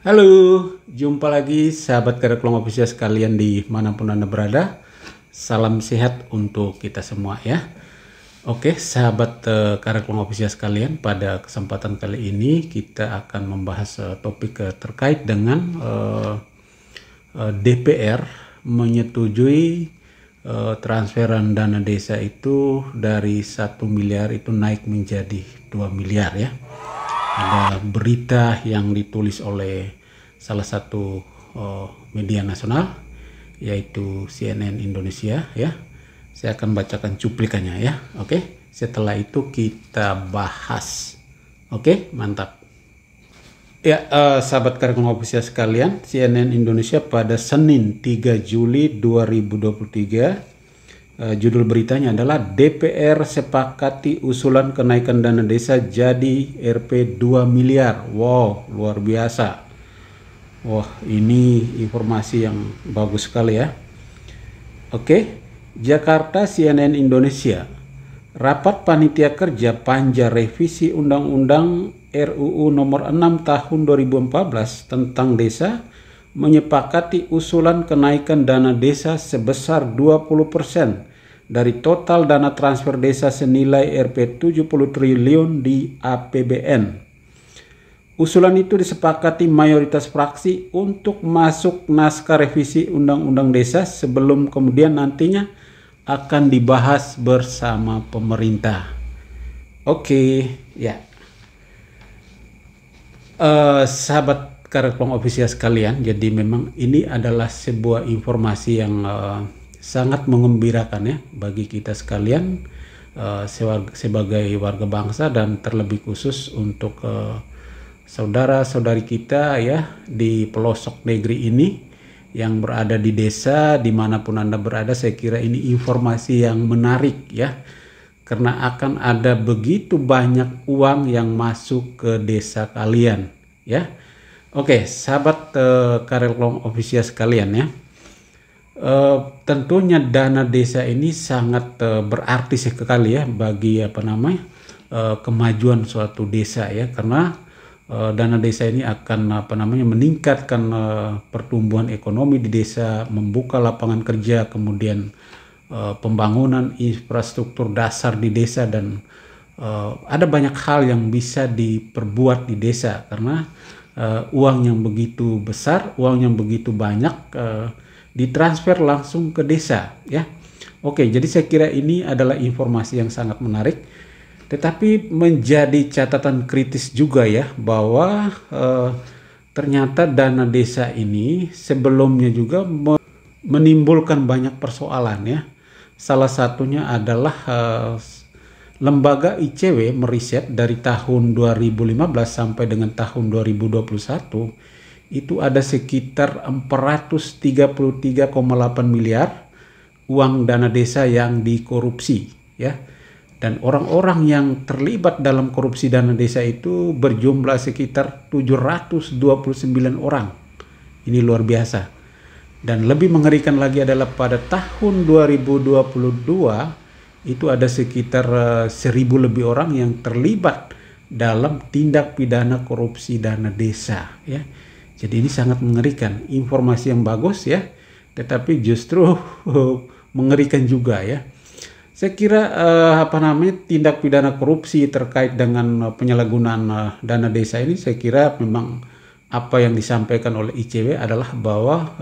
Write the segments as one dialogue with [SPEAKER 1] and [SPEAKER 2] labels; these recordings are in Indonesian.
[SPEAKER 1] Halo, jumpa lagi sahabat Karir Peluang Official sekalian di manapun Anda berada. Salam sehat untuk kita semua ya. Oke, sahabat Karir Peluang Official sekalian, pada kesempatan kali ini kita akan membahas topik terkait dengan DPR menyetujui transferan dana desa itu dari 1 miliar itu naik menjadi 2 miliar ya. Ada berita yang ditulis oleh salah satu media nasional yaitu CNN Indonesia ya. Saya akan bacakan cuplikannya ya. Oke, setelah itu kita bahas. Oke, mantap. Ya, sahabat Karir Peluang Official sekalian, CNN Indonesia pada Senin 3 Juli 2023. Judul beritanya adalah DPR sepakati usulan kenaikan dana desa jadi Rp 2 miliar. Wow, luar biasa. Wah, ini informasi yang bagus sekali ya. Oke, Jakarta, CNN Indonesia. Rapat Panitia Kerja Panja Revisi Undang-Undang RUU Nomor 6 Tahun 2014 tentang Desa menyepakati usulan kenaikan dana desa sebesar 20% dari total dana transfer desa senilai Rp 70 triliun di APBN. Usulan itu disepakati mayoritas fraksi untuk masuk naskah revisi Undang-Undang Desa sebelum kemudian nantinya akan dibahas bersama pemerintah. Oke, ya. Sahabat Karir Peluang Official sekalian, jadi memang ini adalah sebuah informasi yang sangat mengembirakan ya bagi kita sekalian sebagai warga bangsa, dan terlebih khusus untuk saudara-saudari kita ya di pelosok negeri ini yang berada di desa dimanapun Anda berada. Saya kira ini informasi yang menarik ya, karena akan ada begitu banyak uang yang masuk ke desa kalian ya. Oke, sahabat Karir Peluang Official sekalian ya. Tentunya dana desa ini sangat berarti sekali ya bagi kemajuan suatu desa ya, karena dana desa ini akan meningkatkan pertumbuhan ekonomi di desa, membuka lapangan kerja, kemudian pembangunan infrastruktur dasar di desa, dan ada banyak hal yang bisa diperbuat di desa karena uang yang begitu besar, uang yang begitu banyak ditransfer langsung ke desa ya. Oke, jadi saya kira ini adalah informasi yang sangat menarik, tetapi menjadi catatan kritis juga ya bahwa ternyata dana desa ini sebelumnya juga menimbulkan banyak persoalan ya. Salah satunya adalah lembaga ICW meriset dari tahun 2015 sampai dengan tahun 2021 itu ada sekitar 433,8 miliar uang dana desa yang dikorupsi ya. Dan orang-orang yang terlibat dalam korupsi dana desa itu berjumlah sekitar 729 orang. Ini luar biasa. Dan lebih mengerikan lagi adalah pada tahun 2022 itu ada sekitar 1.000 lebih orang yang terlibat dalam tindak pidana korupsi dana desa ya. Jadi ini sangat mengerikan, informasi yang bagus ya, tetapi justru mengerikan juga ya. Saya kira tindak pidana korupsi terkait dengan penyalahgunaan dana desa ini, saya kira memang apa yang disampaikan oleh ICW adalah bahwa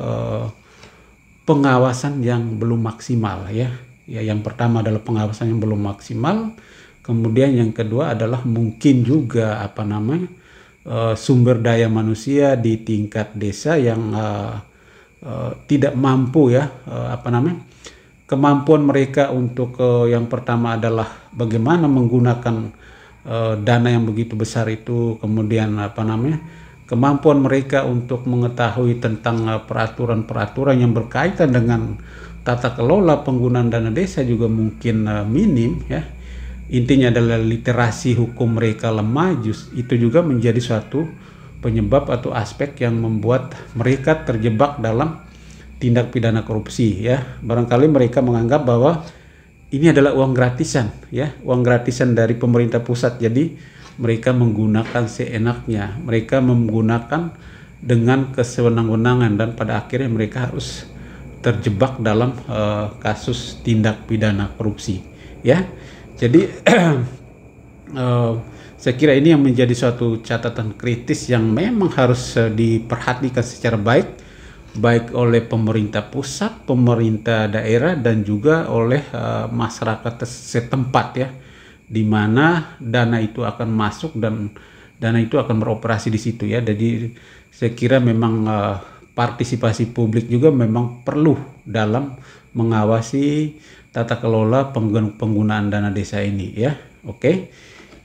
[SPEAKER 1] pengawasan yang belum maksimal ya. Ya, yang pertama adalah pengawasan yang belum maksimal, kemudian yang kedua adalah mungkin juga sumber daya manusia di tingkat desa yang tidak mampu ya, kemampuan mereka untuk yang pertama adalah bagaimana menggunakan dana yang begitu besar itu, kemudian kemampuan mereka untuk mengetahui tentang peraturan-peraturan yang berkaitan dengan tata kelola penggunaan dana desa juga mungkin minim ya. Intinya adalah literasi hukum mereka lemah, itu juga menjadi suatu penyebab atau aspek yang membuat mereka terjebak dalam tindak pidana korupsi ya. Barangkali mereka menganggap bahwa ini adalah uang gratisan ya, uang gratisan dari pemerintah pusat. Jadi mereka menggunakan seenaknya, mereka menggunakan dengan kesewenang-wenangan, dan pada akhirnya mereka harus terjebak dalam kasus tindak pidana korupsi, ya. Jadi saya kira ini yang menjadi suatu catatan kritis yang memang harus diperhatikan secara baik oleh pemerintah pusat, pemerintah daerah, dan juga oleh masyarakat setempat, ya, di mana dana itu akan masuk dan dana itu akan beroperasi di situ, ya. Jadi saya kira memang partisipasi publik juga memang perlu dalam mengawasi tata kelola penggunaan dana desa ini, ya. Oke.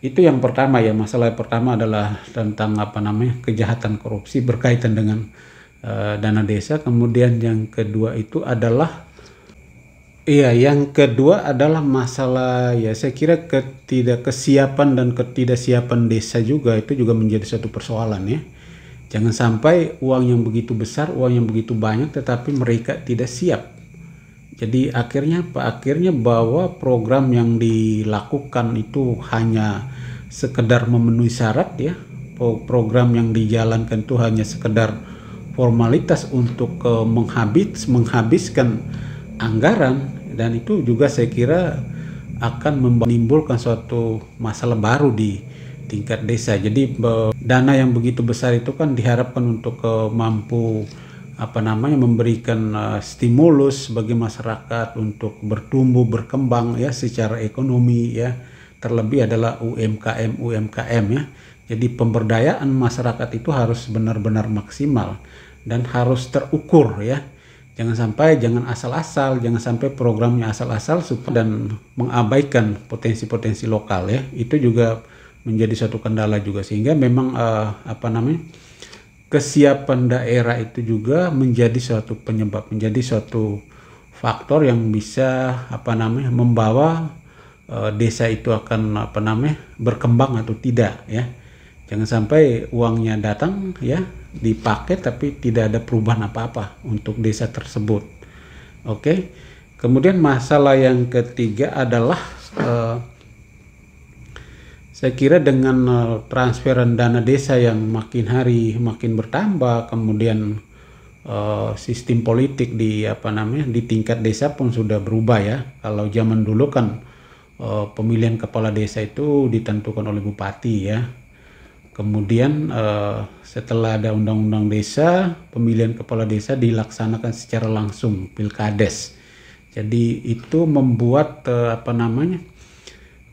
[SPEAKER 1] Itu yang pertama, ya. Masalah pertama adalah tentang kejahatan korupsi berkaitan dengan dana desa. Kemudian yang kedua itu adalah masalah, ya, saya kira ketidaksiapan dan ketidaksiapan desa juga, itu juga menjadi satu persoalan, ya. Jangan sampai uang yang begitu besar, uang yang begitu banyak, tetapi mereka tidak siap. Jadi akhirnya bahwa program yang dilakukan itu hanya sekedar memenuhi syarat, ya. Program yang dijalankan itu hanya sekedar formalitas untuk menghabiskan anggaran, dan itu juga saya kira akan menimbulkan suatu masalah baru di tingkat desa. Jadi dana yang begitu besar itu kan diharapkan untuk mampu memberikan stimulus bagi masyarakat untuk bertumbuh berkembang, ya, secara ekonomi, ya. Terlebih adalah UMKM, ya. Jadi pemberdayaan masyarakat itu harus benar-benar maksimal dan harus terukur, ya. Jangan sampai programnya asal-asal dan mengabaikan potensi-potensi lokal, ya. Itu juga menjadi suatu kendala juga, sehingga memang kesiapan daerah itu juga menjadi suatu penyebab, menjadi suatu faktor yang bisa membawa desa itu akan berkembang atau tidak, ya. Jangan sampai uangnya datang, ya, dipakai tapi tidak ada perubahan apa-apa untuk desa tersebut. Oke. Kemudian masalah yang ketiga adalah saya kira dengan transferan dana desa yang makin hari makin bertambah, kemudian sistem politik di tingkat desa pun sudah berubah, ya. Kalau zaman dulu kan pemilihan kepala desa itu ditentukan oleh bupati, ya. Kemudian setelah ada undang-undang desa, pemilihan kepala desa dilaksanakan secara langsung, pilkades. Jadi itu membuat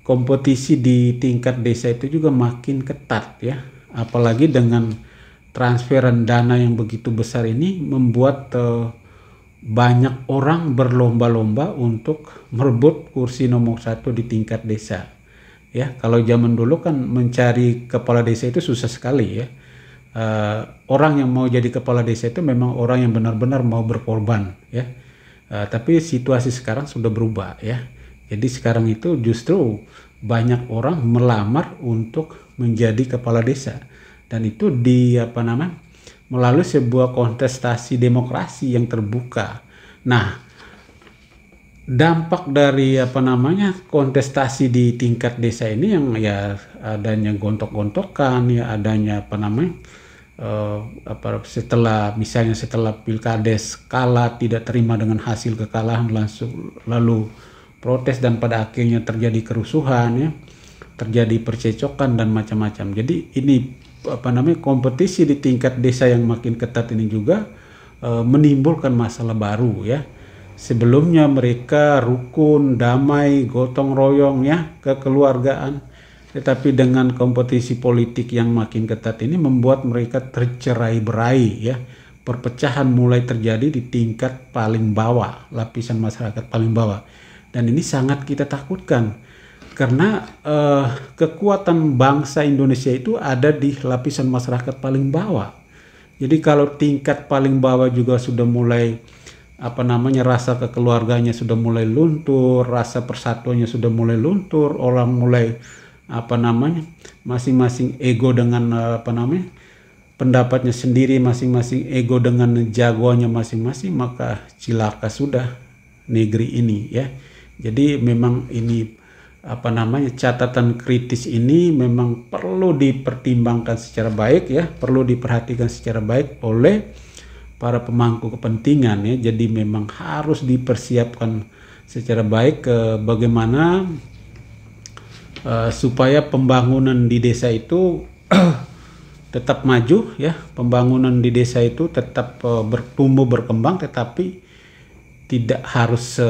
[SPEAKER 1] kompetisi di tingkat desa itu juga makin ketat, ya. Apalagi dengan transferan dana yang begitu besar ini membuat banyak orang berlomba-lomba untuk merebut kursi nomor 1 di tingkat desa, ya. Kalau zaman dulu kan mencari kepala desa itu susah sekali, ya. Orang yang mau jadi kepala desa itu memang orang yang benar-benar mau berkorban, ya. Tapi situasi sekarang sudah berubah, ya. Jadi sekarang itu justru banyak orang melamar untuk menjadi kepala desa, dan itu melalui sebuah kontestasi demokrasi yang terbuka. Nah, dampak dari kontestasi di tingkat desa ini yang, ya, adanya gontok-gontokan, ya, adanya setelah pilkades kalah, tidak terima dengan hasil kekalahan, lalu protes, dan pada akhirnya terjadi kerusuhan, ya, terjadi percecokan dan macam-macam. Jadi ini kompetisi di tingkat desa yang makin ketat ini juga menimbulkan masalah baru, ya. Sebelumnya mereka rukun, damai, gotong royong, ya, kekeluargaan. Tetapi dengan kompetisi politik yang makin ketat ini membuat mereka tercerai-berai, ya. Perpecahan mulai terjadi di tingkat paling bawah, lapisan masyarakat paling bawah. Dan ini sangat kita takutkan, karena kekuatan bangsa Indonesia itu ada di lapisan masyarakat paling bawah. Jadi kalau tingkat paling bawah juga sudah mulai rasa kekeluarganya sudah mulai luntur, rasa persatuannya sudah mulai luntur, orang mulai masing-masing ego dengan pendapatnya sendiri, masing-masing ego dengan jagoannya masing-masing, maka cilaka sudah negeri ini, ya. Jadi memang ini catatan kritis ini memang perlu dipertimbangkan secara baik ya, perlu diperhatikan secara baik oleh para pemangku kepentingan ya. Jadi memang harus dipersiapkan secara baik bagaimana supaya pembangunan di desa itu tetap maju ya, pembangunan di desa itu tetap bertumbuh berkembang, tetapi tidak harus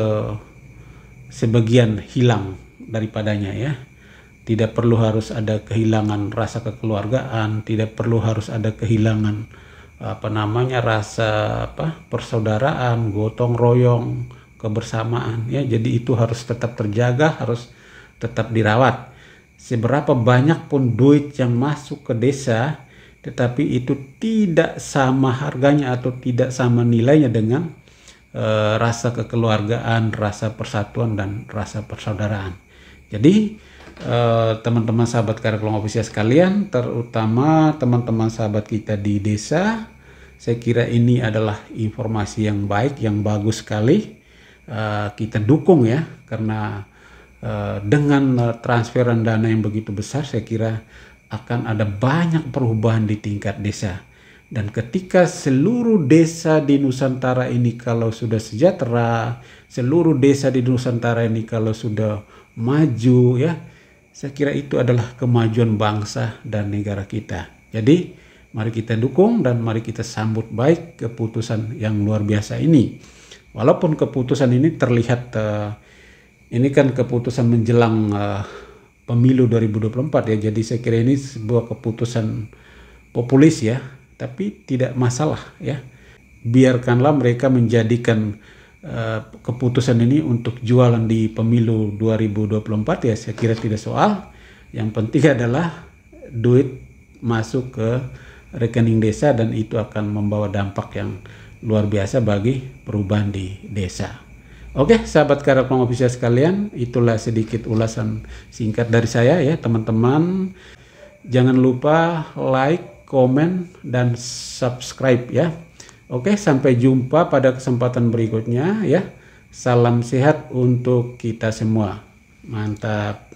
[SPEAKER 1] sebagian hilang daripadanya ya. Tidak perlu harus ada kehilangan rasa kekeluargaan, tidak perlu harus ada kehilangan rasa persaudaraan, gotong royong, kebersamaan ya. Jadi itu harus tetap terjaga, harus tetap dirawat. Seberapa banyak pun duit yang masuk ke desa, tetapi itu tidak sama harganya atau tidak sama nilainya dengan rasa kekeluargaan, rasa persatuan, dan rasa persaudaraan. Jadi teman-teman sahabat Karya Peluang Official sekalian, terutama teman-teman sahabat kita di desa, saya kira ini adalah informasi yang baik, yang bagus sekali. Kita dukung ya, karena dengan transferan dana yang begitu besar, saya kira akan ada banyak perubahan di tingkat desa. Dan ketika seluruh desa di Nusantara ini kalau sudah sejahtera, seluruh desa di Nusantara ini kalau sudah maju ya, saya kira itu adalah kemajuan bangsa dan negara kita. Jadi mari kita dukung dan mari kita sambut baik keputusan yang luar biasa ini. Walaupun keputusan ini terlihat ini kan keputusan menjelang pemilu 2024 ya. Jadi saya kira ini sebuah keputusan populis ya, tapi tidak masalah ya. Biarkanlah mereka menjadikan keputusan ini untuk jualan di pemilu 2024 ya, saya kira tidak soal. Yang penting adalah duit masuk ke rekening desa, dan itu akan membawa dampak yang luar biasa bagi perubahan di desa. Oke, sahabat Karya Peluang Official sekalian, itulah sedikit ulasan singkat dari saya ya teman-teman. Jangan lupa like, komen, dan subscribe ya. Oke, sampai jumpa pada kesempatan berikutnya ya. Salam sehat untuk kita semua. Mantap.